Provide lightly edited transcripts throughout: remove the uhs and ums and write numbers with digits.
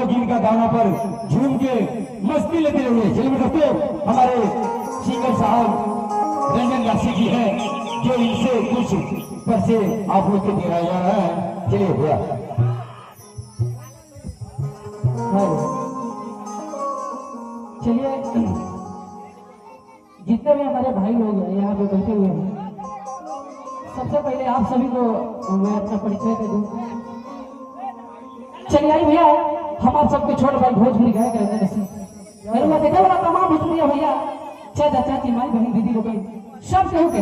लोग इनका गाना पर झूम के मस्ती लेते रहिए। चलिए दोस्तों, हमारे सिंगर साहब रंजन राशि जी है जो इनसे कुछ पैसे आप लोग के दिया जा रहा है। चलिए भैया, चलिए जितने भी हमारे भाई लोग हैं यहाँ पे बैठे हुए हैं, सबसे पहले आप सभी को मैं अपना परिचय दे दूं। चलिए आई भैया, हम आप सबके छोड़ भाई भोजपुरी गायक रहने से मैं देखा वाला तमाम भोजपुरी भैया, चाचा चाची माई बहन दीदी लोग सब केहू के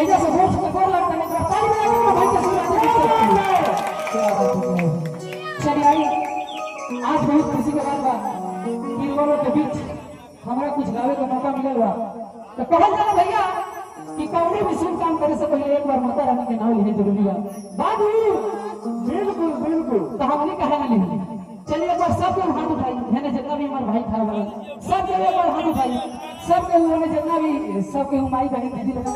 एजा से गोश में गोर लगता है ताली बजा के भाई के सुना। चलिए आई, आज बहुत खुशी के बात बा कि लोगों के बीच हमारा कुछ गावे का मौका मिलल बा। तो कहल जाला भैया कि कौन भी शुभ काम करे से पहले एक बार माता रानी के नाम लेने जरूरी बा। बाबू बिल्कुल बिल्कुल, तो हमने कहा ना लिखी। चलिए एक बार सब लोग हाथ उठाइए, मैंने जितना भी हमारे भाई खड़ा हुआ सब लोग एक बार हाथ उठाइए, सब के उन्होंने जितना भी सबके माई बहन दीदी लोग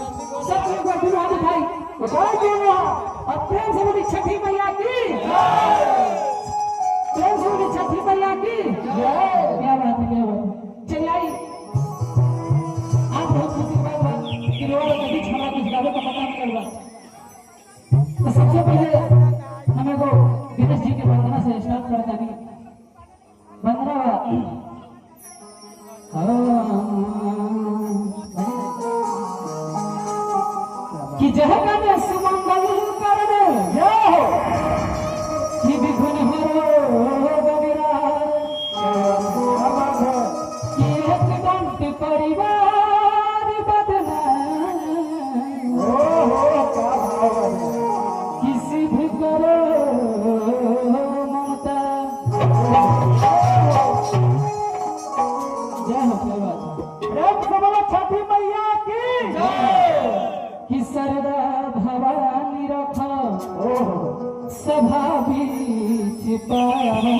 सब लोग एक बार फिर हाथ उठाई और प्रेम से बोली छठी मैया की प्रेम से बोली छठी मैया की क्या बात है, क्या बात। चलिए आई, आप बहुत खुशी की बात है कि लोगों के बीच हमारा कुछ गावे का मौका मिल रहा। तो सबसे पहले हमें को गणेश जी के वंदना से स्टार्ट करते हैं। वंदना कि जह का सुमंगल कर दे कि विघ्न हरो बविराज कि एक दंत परिवार बदला किसी भी करो ममता। जय हो छठी मैया की कि सरदा भवानी रखा सभा बीच पावनी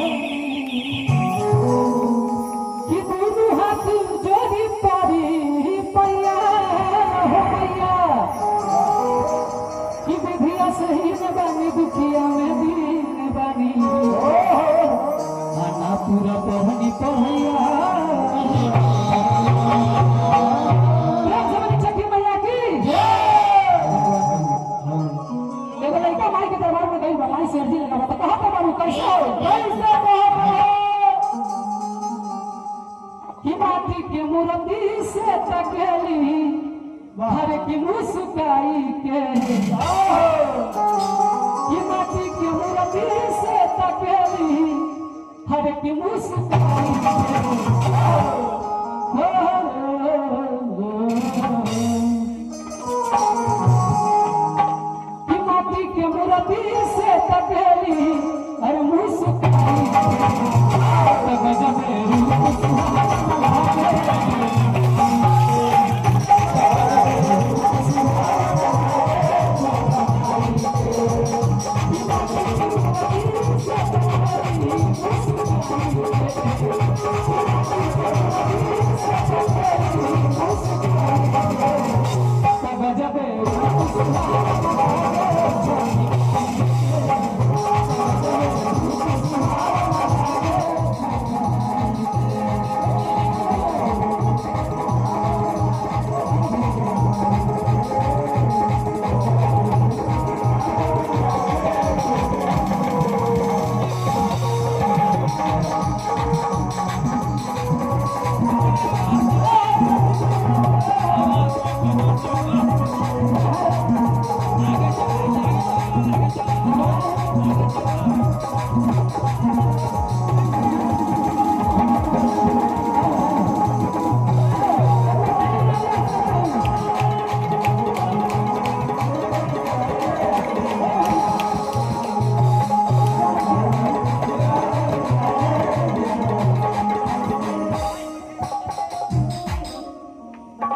कि दोनों हाथ जोड़ी पारी पैया हो मैया कि विधिया सही न बनी दुखिया में दीन बनी आना पूरा पहनी पहिया। छठी मैया की एगो लड़का माई के दरबार में गई, माई से अर्जी लगा बता कहाँ पर बाबू कैसे कि माटी के मूर्ति से तकेली हर की मुस्काई के कि माटी के मूर्ति से तकेली हर की मुस्काई कि माटी के मूर्ति से तकेली हर मुस्काई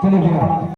चलिए भैया।